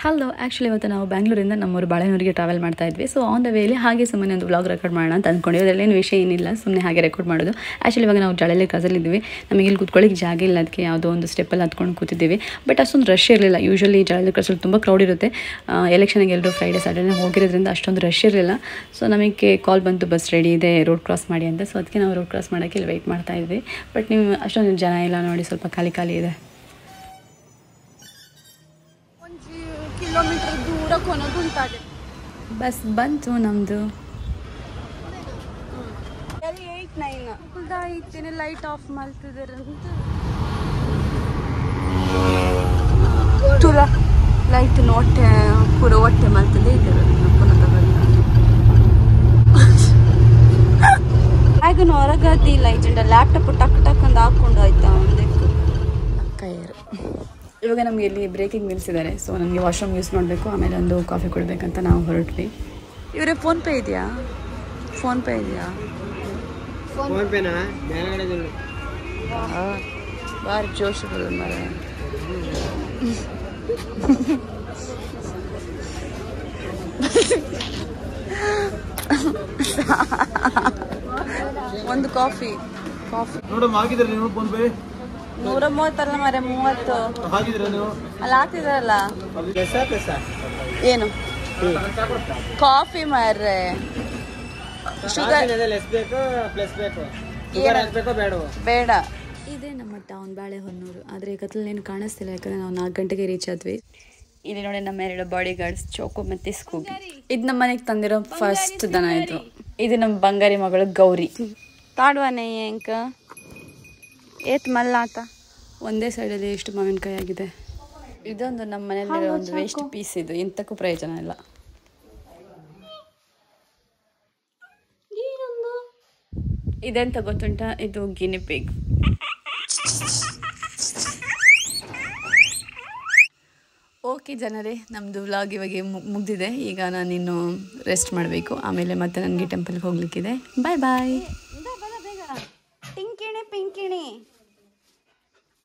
Hello, actually ಇವತ್ತು ನಾವು ಬ್ಯಾಂಗ್ಳೂರಿಂದ ನಮ್ಮೂರು ಬಾಳೆನೂರಿಗೆ ಟ್ರಾವೆಲ್ ಮಾಡ್ತಾ ಇದ್ವಿ. ಸೊ ಆನ್ ದ ವೇಲಿ ಹಾಗೆ ಸುಮ್ಮನೆ ಒಂದು ವ್ಲಾಗ್ ರೆಕಾರ್ಡ್ ಮಾಡೋಣ ಅಂತ ಅಂದ್ಕೊಂಡಿವಿ. ಅದರಲ್ಲೇನು ವಿಷಯ ಏನಿಲ್ಲ, ಸುಮ್ಮನೆ ಹಾಗೆ ರೆಕಾರ್ಡ್ ಮಾಡೋದು. ಆ್ಯಕ್ಚುಲಿ ಇವಾಗ ನಾವು ಜಳಲಿ ಕ್ರಾಸಲ್ಲಿದ್ವಿ. ನಮಗೆ ಇಲ್ಲಿ ಕೂತ್ಕೊಳ್ಳಿಕ್ಕೆ ಜಾಗ ಇಲ್ಲ, ಅದಕ್ಕೆ ಯಾವುದೋ ಒಂದು ಸ್ಟೆಪ್ಪಲ್ಲಿ ಹತ್ಕೊಂಡು ಕೂತಿದ್ದೀವಿ. ಬಟ್ ಅಷ್ಟೊಂದು ರಶ್ ಇರಲಿಲ್ಲ. ಯೂಶ್ವಲಿ ಜಳಲಿ ಕ್ರಾಸಲ್ಲಿ ತುಂಬ ಕ್ರೌಡ್ ಇರುತ್ತೆ. ಎಲೆಕ್ಷನ್ಗೆ ಎಲ್ಲರೂ ಫ್ರೈಡೇ ಸ್ಯಾಟರ್ಡೇ ಹೋಗಿರೋದ್ರಿಂದ ಅಷ್ಟೊಂದು ರಶ್ ಇರಲಿಲ್ಲ. ಸೊ ನಮಗೆ ಕಾಲ್ ಬಂತು, ಬಸ್ ರೆಡಿ ಇದೆ, ರೋಡ್ ಕ್ರಾಸ್ ಮಾಡಿ ಅಂತ. ಸೊ ಅದಕ್ಕೆ ನಾವು ರೋಡ್ ಕ್ರಾಸ್ ಮಾಡೋಕ್ಕೆ ಇಲ್ಲಿ ವೆಯ್ಟ್ ಮಾಡ್ತಾ ಇದ್ವಿ. ಬಟ್ ನೀವು ಅಷ್ಟೊಂದು ಜನ ಇಲ್ಲ ನೋಡಿ, ಸ್ವಲ್ಪ ಖಾಲಿ ಖಾಲಿ ಇದೆ. ಕಿಲೋಮೀಟರ್ ದೂರ ಕೊನಗುಂಟಾಗೆ ಬಸ್ ಬಂತು ನಮ್ಮದು. 8-9 ಲೈಟ್ ಆಫ್ ಮಾಡ್ತಿದ್ದಾರೆ ತುಲ ಲೈಟ್ ನೋಟೆ ಪೂರ ಹೊಟ್ಟೆ ಮಾಡ್ತದೆ ಇದ್ದಾರೆ. ಆಗ ಹೊರಗತಿ ಲೈಟ್ ಉಂಟ, ಲ್ಯಾಪ್ಟಾಪ್ ಟಕ್ ಟಕ್ ಅಂತ ಹಾಕೊಂಡು ಆಯ್ತಾ ಒಂದಕ್ಕೆ ಕೈಯರು. ಇವಾಗ ನಮಗೆ ಇಲ್ಲಿ ಬ್ರೇಕಿಂಗ್ ನಿಲ್ಲಿಸಿದ್ದಾರೆ. ಸೊ ನನಗೆ ವಾಶ್ರೂಮ್ ಯೂಸ್ ಮಾಡಬೇಕು, ಆಮೇಲೆ ಒಂದು ಕಾಫಿ ಕೊಡಬೇಕಂತ ನಾವು ಹೊರಟ್ವಿ. ಇವರೇ ಫೋನ್ಪೇ ಇದೆಯಾ? ಫೋನ್ಪೇ ಇದೆಯಾ? ಫೋನ್ಪೇನಾ? ಭಾರಿ ಜೋಶ್ ಬರೋದು ಮರ. ಒಂದು ಕಾಫಿ ನೋಡಮ್ಮ ಹಾಕಿದ್ರೆ ನೀವು ಫೋನ್ಪೇ 130 ಮರ 30 ಹಾಕಿದ್ರೆ ನೀವು ಅಲ್ಲಿ ಹಾಕ್ತಿದಾರಲ್ಲ ಏನು ಕಾಫಿ ಮಾರ್ರೆ. ಶುಗರ್ ಬೇಡ. ಇದೇ ನಮ್ಮ ಟೌನ್ ಬಾಳೆಹೊನ್ನೂರು. ಆದರೆ ಕತ್ಲಲ್ಲಿ ಕಾಣಿಸ್ತಿಲ್ಲ, ಯಾಕಂದರೆ ನಾವು 4 ಗಂಟೆಗೆ ರೀಚ್ ಆದ್ವಿ. ಇಲ್ಲಿ ನೋಡಿ ನಮ್ಮ 2 ಬಾಡಿ ಗಾರ್ಡ್ಸ್, ಚೋಕೋ ಮತ್ತು ಸ್ಕೂಬಿ. ಇದು ನಮ್ಮ ಮನೆಗೆ ತಂದಿರೋ ಫಸ್ಟ್ ದನ. ಇದು ನಮ್ಮ ಬಂಗಾರಿ ಮಗಳು ಗೌರಿ. ತಾಡುವನೆ ಎಂಕ ಏತ್ ಮಲ್ಲಾತ ಒಂದೇ ಸೈಡಲ್ಲಿ ಎಷ್ಟು ಮಾವಿನಕಾಯಿ ಆಗಿದೆ. ಇದೊಂದು ನಮ್ಮ ಮನೆಯಲ್ಲಿ ಒಂದು ವೇಸ್ಟ್ ಪೀಸ್. ಇದು ಇಂಥಕ್ಕೂ ಪ್ರಯೋಜನ ಇಲ್ಲ. ಇದೆಂತ ಗೊತ್ತುಂಟ, ಇದು ಗಿನಿಪಿಗ್. ಓಕೆ ಜನರೇ, ನಮ್ಮದು ವ್ಲಾಗ್ ಇವಾಗ ಮುಗಿದಿದೆ. ಈಗ ನಾನಿನ್ನು ರೆಸ್ಟ್ ಮಾಡಬೇಕು, ಆಮೇಲೆ ಮತ್ತೆ ನನಗೆ ಟೆಂಪಲ್ಗೆ ಹೋಗ್ಲಿಕ್ಕಿದೆ. ಬಾಯ್ ಬಾಯ್.